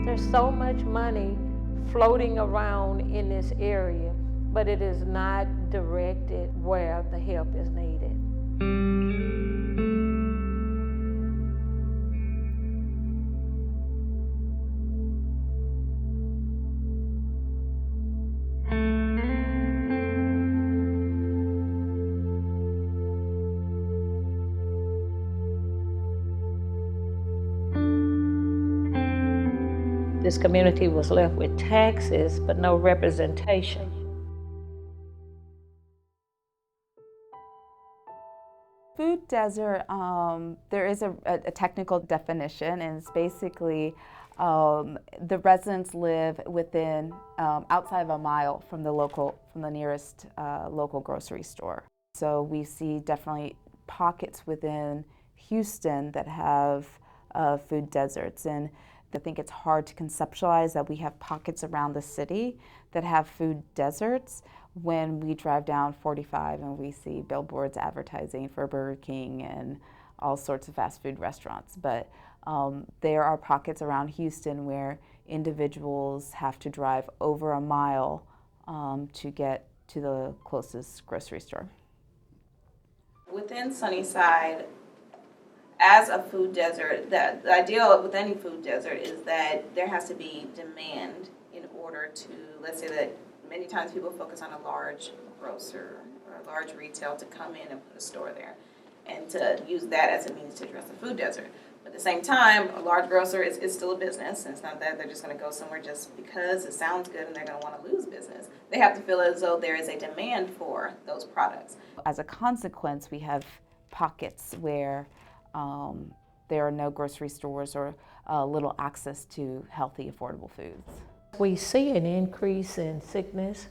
There's so much money floating around in this area, but it is not directed where the help is needed. This community was left with taxes, but no representation. Food desert, there is a technical definition, and it's basically the residents live within outside of a mile from the nearest local grocery store. So we see definitely pockets within Houston that have food deserts, and I think it's hard to conceptualize that we have pockets around the city that have food deserts when we drive down 45 and we see billboards advertising for Burger King and all sorts of fast food restaurants. But there are pockets around Houston where individuals have to drive over a mile to get to the closest grocery store. Within Sunnyside, as a food desert, the ideal with any food desert is that there has to be demand in order to, let's say that many times people focus on a large grocer or a large retail to come in and put a store there and to use that as a means to address the food desert. But at the same time, a large grocer is still a business, and it's not that they're just going to go somewhere just because it sounds good and they're going to want to lose business. They have to feel as though there is a demand for those products. As a consequence, we have pockets where there are no grocery stores or little access to healthy, affordable foods. We see an increase in sickness.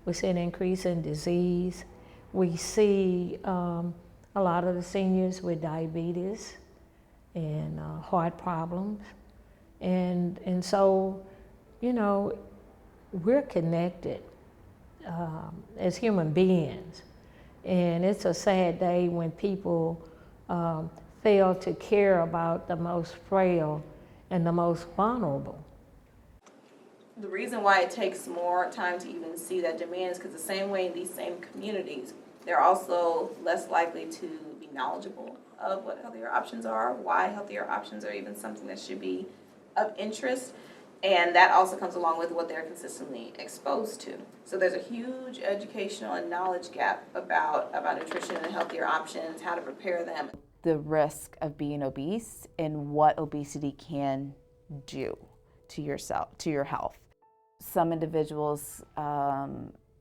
We see an increase in disease. We see a lot of the seniors with diabetes and heart problems. And so, you know, we're connected as human beings. And it's a sad day when people fail to care about the most frail and the most vulnerable. The reason why it takes more time to even see that demand is because the same way in these same communities, they're also less likely to be knowledgeable of what healthier options are, why healthier options are even something that should be of interest, and that also comes along with what they're consistently exposed to. So there's a huge educational and knowledge gap about nutrition and healthier options, how to prepare them. The risk of being obese and what obesity can do to yourself, to your health. Some individuals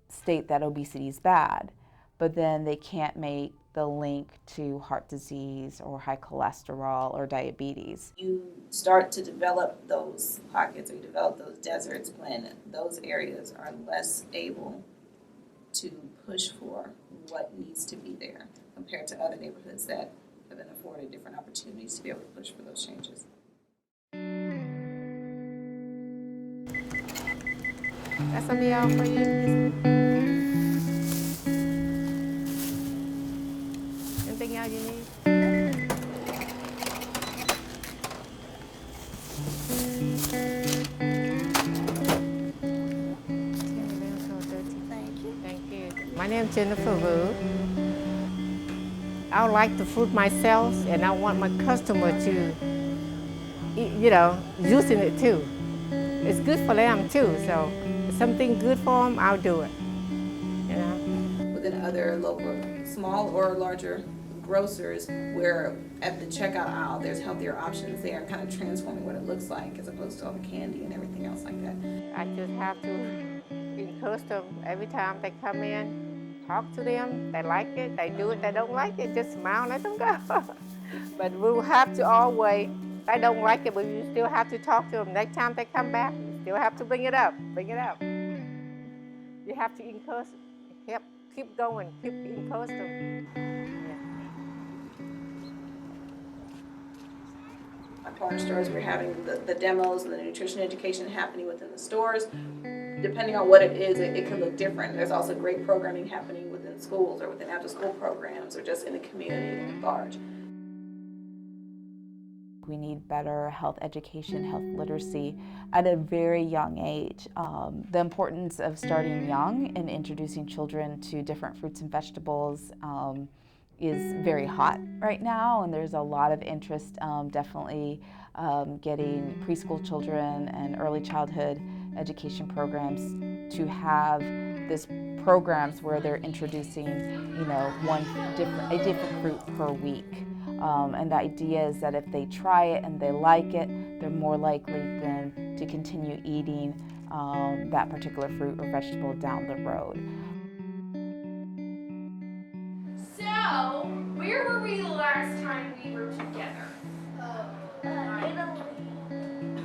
state that obesity is bad, but then they can't make the link to heart disease or high cholesterol or diabetes. You start to develop those pockets or you develop those deserts when those areas are less able to push for what needs to be there compared to other neighborhoods that have been afforded different opportunities to be able to push for those changes. That's a meal for you. Anything else you need? Thank you. My name is Jennifer Wu. I like the food myself, and I want my customer to, using it too. It's good for them too, so if something good for them, I'll do it. Within other local, small or larger grocers, where at the checkout aisle there's healthier options there, kind of transforming what it looks like as opposed to all the candy and everything else like that. I just have to encourage them every time they come in, talk to them. They like it, they do it. They don't like it, just smile and let them go. But we'll have to always, they don't like it, but you still have to talk to them. Next time they come back, you still have to bring it up. You have to encourage, help, keep going, keep encourage them. Our corner stores, we're having the demos and the nutrition education happening within the stores. Depending on what it is, it can look different. There's also great programming happening within schools or within after-school programs or just in the community at large. We need better health education, health literacy at a very young age. The importance of starting young and introducing children to different fruits and vegetables is very hot right now, and there's a lot of interest definitely getting preschool children and early childhood education programs to have this programs where they're introducing, a different fruit per week. And the idea is that if they try it and they like it, they're more likely then to continue eating that particular fruit or vegetable down the road. So, where were we the last time we were together? Italy.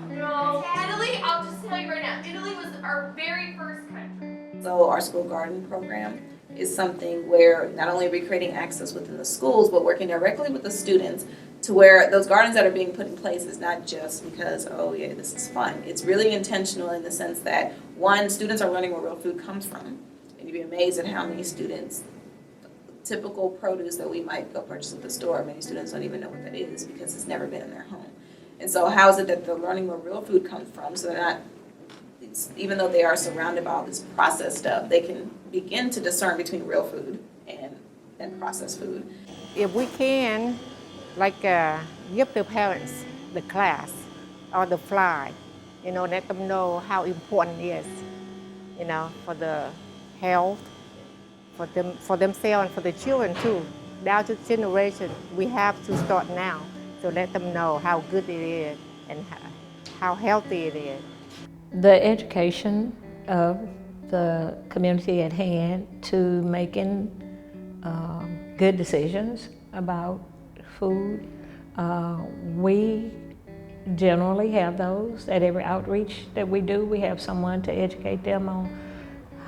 No, Italy, I'll just tell you right now, Italy was our very first country. So our school garden program is something where not only are we creating access within the schools, but working directly with the students to where those gardens that are being put in place is not just because, oh yeah, this is fun. It's really intentional in the sense that, one, students are learning where real food comes from. And you'd be amazed at how many students, typical produce that we might go purchase at the store, many students don't even know what that is because it's never been in their home. And so how is it that they're learning where real food comes from so they're not, even though they are surrounded by all this processed stuff, they can begin to discern between real food and processed food. If we can, give the parents the class or the fly, let them know how important it is, for the health, for themselves and for the children too. Down to generation, we have to start now to let them know how good it is and how healthy it is. The education of the community at hand to making good decisions about food. We generally have those at every outreach that we do. We have someone to educate them on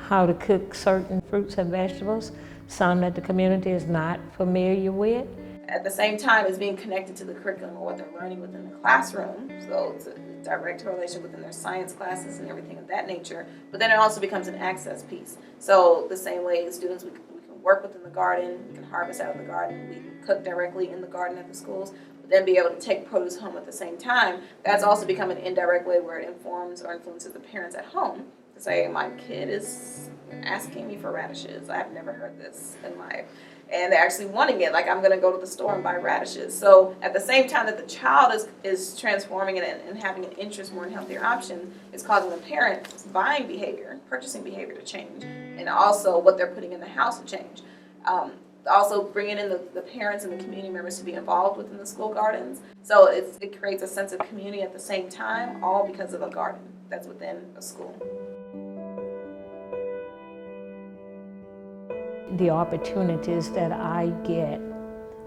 how to cook certain fruits and vegetables, some that the community is not familiar with. At the same time as being connected to the curriculum or what they're learning within the classroom, so it's a direct correlation within their science classes and everything of that nature, but then it also becomes an access piece. So the same way students, we can work within the garden, we can harvest out of the garden, we can cook directly in the garden at the schools, but then be able to take produce home at the same time. That's also become an indirect way where it informs or influences the parents at home to say, my kid is asking me for radishes. I've never heard this in life. And they're actually wanting it, like I'm going to go to the store and buy radishes. So at the same time that the child is transforming it and having an interest more in healthier options, it's causing the parent's buying behavior, purchasing behavior to change, and also what they're putting in the house to change. Also bringing in the parents and the community members to be involved within the school gardens. So it creates a sense of community at the same time, all because of a garden that's within a school. The opportunities that I get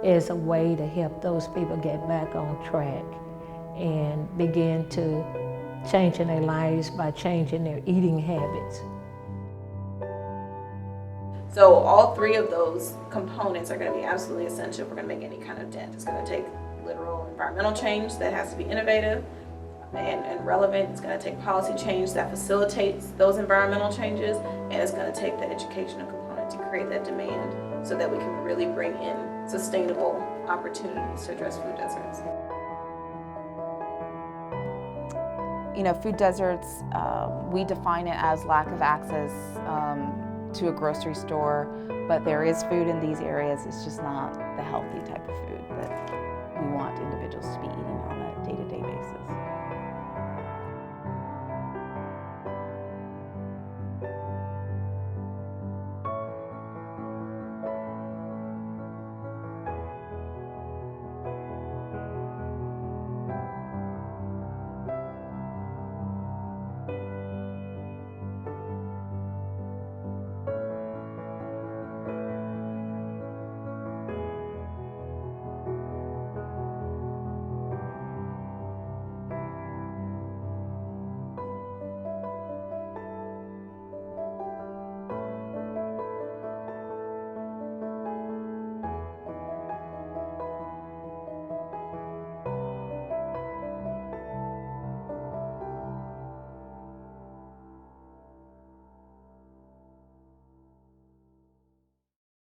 is a way to help those people get back on track and begin to change in their lives by changing their eating habits. So all three of those components are going to be absolutely essential if we're going to make any kind of dent. It's going to take literal environmental change that has to be innovative and relevant. It's going to take policy change that facilitates those environmental changes, and it's going to take the educational component to create that demand so that we can really bring in sustainable opportunities to address food deserts. Food deserts, we define it as lack of access to a grocery store, but there is food in these areas. It's just not the healthy type of food that